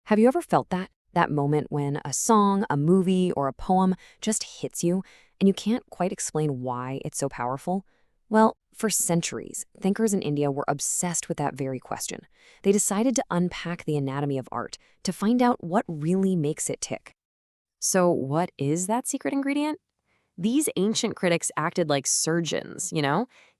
Have you ever felt that? That moment when a song, a movie, or a poem just hits you and you can't quite explain why it's so powerful? Well, for centuries, thinkers in India were obsessed with that very question. They decided to unpack the anatomy of art to find out what really makes it tick. So what is that secret ingredient? These ancient critics acted like surgeons,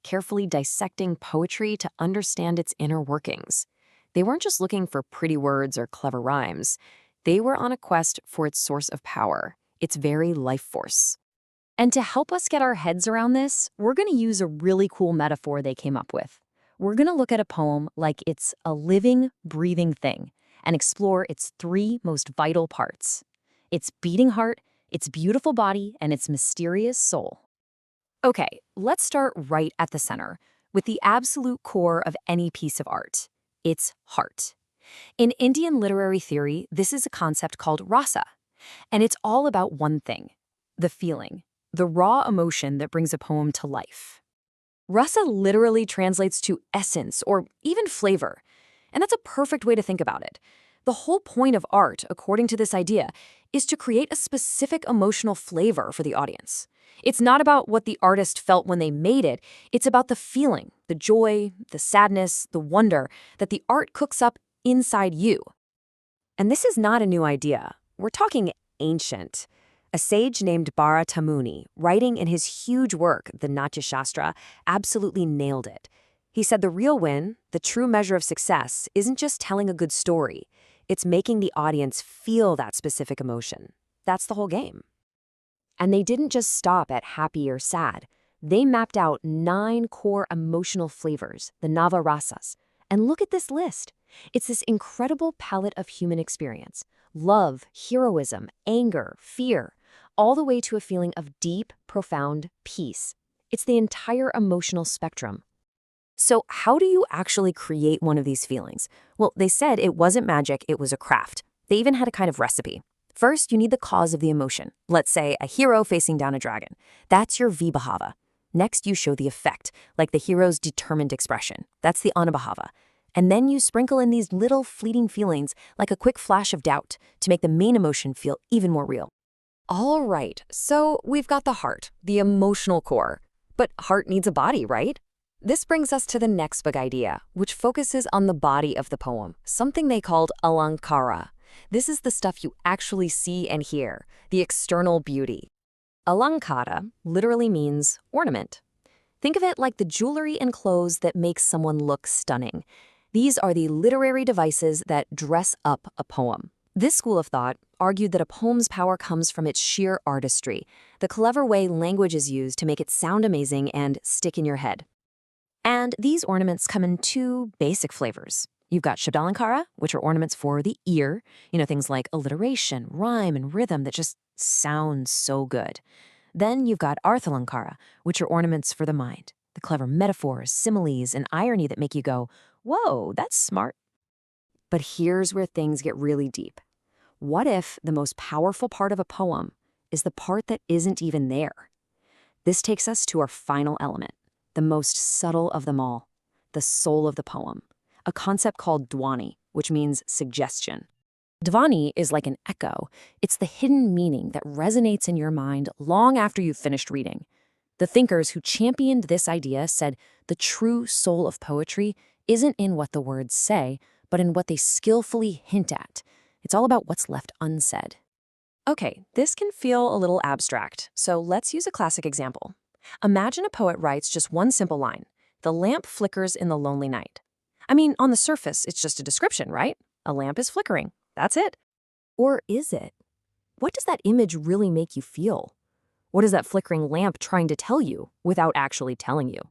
carefully dissecting poetry to understand its inner workings. They weren't just looking for pretty words or clever rhymes. They were on a quest for its source of power, its very life force. And to help us get our heads around this, we're going to use a really cool metaphor they came up with. We're going to look at a poem like it's a living, breathing thing and explore its three most vital parts: its beating heart, its beautiful body, and its mysterious soul. Okay, let's start right at the center, with the absolute core of any piece of art: its heart. In Indian literary theory, this is a concept called Rasa, and it's all about one thing: the feeling, the raw emotion that brings a poem to life. Rasa literally translates to essence or even flavor, and that's a perfect way to think about it. The whole point of art, according to this idea, is to create a specific emotional flavor for the audience. It's not about what the artist felt when they made it, it's about the feeling, the joy, the sadness, the wonder that the art cooks up inside you. And this is not a new idea. We're talking ancient. A sage named Bharata Muni, writing in his huge work, the Kāvyashāstra, absolutely nailed it. He said the real win, the true measure of success, isn't just telling a good story. It's making the audience feel that specific emotion. That's the whole game. And they didn't just stop at happy or sad. They mapped out 9 core emotional flavors, the Nava Rasas. And look at this list. It's this incredible palette of human experience: love, heroism, anger, fear, all the way to a feeling of deep, profound peace. It's the entire emotional spectrum. So how do you actually create one of these feelings? Well, they said it wasn't magic, it was a craft. They even had a kind of recipe. First, you need the cause of the emotion. Let's say a hero facing down a dragon. That's your vibhava. Next, you show the effect, like the hero's determined expression. That's the anubhava. And then you sprinkle in these little fleeting feelings, like a quick flash of doubt, to make the main emotion feel even more real. All right, so we've got the heart, the emotional core. But heart needs a body, right? This brings us to the next big idea, which focuses on the body of the poem, something they called Alamkara. This is the stuff you actually see and hear, the external beauty. Alamkāra literally means ornament. Think of it like the jewelry and clothes that make someone look stunning. These are the literary devices that dress up a poem. This school of thought argued that a poem's power comes from its sheer artistry, the clever way language is used to make it sound amazing and stick in your head. And these ornaments come in 2 basic flavors. You've got Alamkāra, which are ornaments for the ear, things like alliteration, rhyme, and rhythm that just sound so good. Then you've got Alamkāra, which are ornaments for the mind, the clever metaphors, similes, and irony that make you go, whoa, that's smart. But here's where things get really deep. What if the most powerful part of a poem is the part that isn't even there? This takes us to our final element, the most subtle of them all, the soul of the poem, a concept called Dhvani, which means suggestion. Dhvani is like an echo. It's the hidden meaning that resonates in your mind long after you've finished reading. The thinkers who championed this idea said the true soul of poetry isn't in what the words say, but in what they skillfully hint at. It's all about what's left unsaid. Okay, this can feel a little abstract, so let's use a classic example. Imagine a poet writes just one simple line: "The lamp flickers in the lonely night." I mean, on the surface, it's just a description, right? A lamp is flickering. That's it. Or is it? What does that image really make you feel? What is that flickering lamp trying to tell you without actually telling you?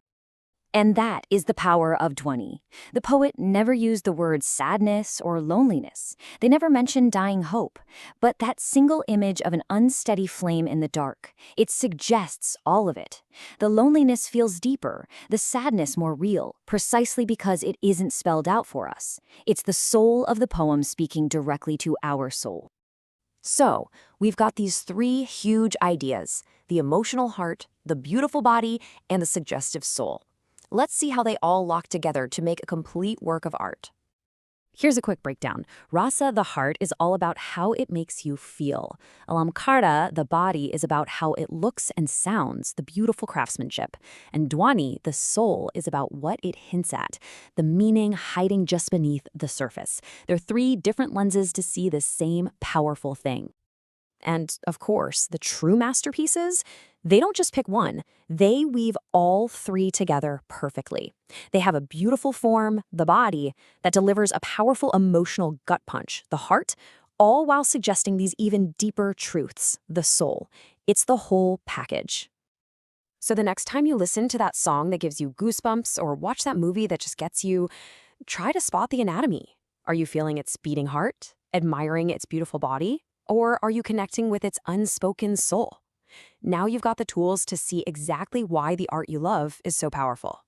And that is the power of Dhvani. The poet never used the words sadness or loneliness. They never mentioned dying hope. But that single image of an unsteady flame in the dark, it suggests all of it. The loneliness feels deeper, the sadness more real, precisely because it isn't spelled out for us. It's the soul of the poem speaking directly to our soul. So, we've got these 3 huge ideas: the emotional heart, the beautiful body, and the suggestive soul. Let's see how they all lock together to make a complete work of art. Here's a quick breakdown. Rasa, the heart, is all about how it makes you feel. Alamkāra, the body, is about how it looks and sounds, the beautiful craftsmanship. And Dhvani, the soul, is about what it hints at, the meaning hiding just beneath the surface. There are 3 different lenses to see the same powerful thing. And, of course, the true masterpieces, they don't just pick one. They weave all 3 together perfectly. They have a beautiful form, the body, that delivers a powerful emotional gut punch, the heart, all while suggesting these even deeper truths, the soul. It's the whole package. So the next time you listen to that song that gives you goosebumps or watch that movie that just gets you, try to spot the anatomy. Are you feeling its beating heart, admiring its beautiful body? Or are you connecting with its unspoken soul? Now you've got the tools to see exactly why the art you love is so powerful.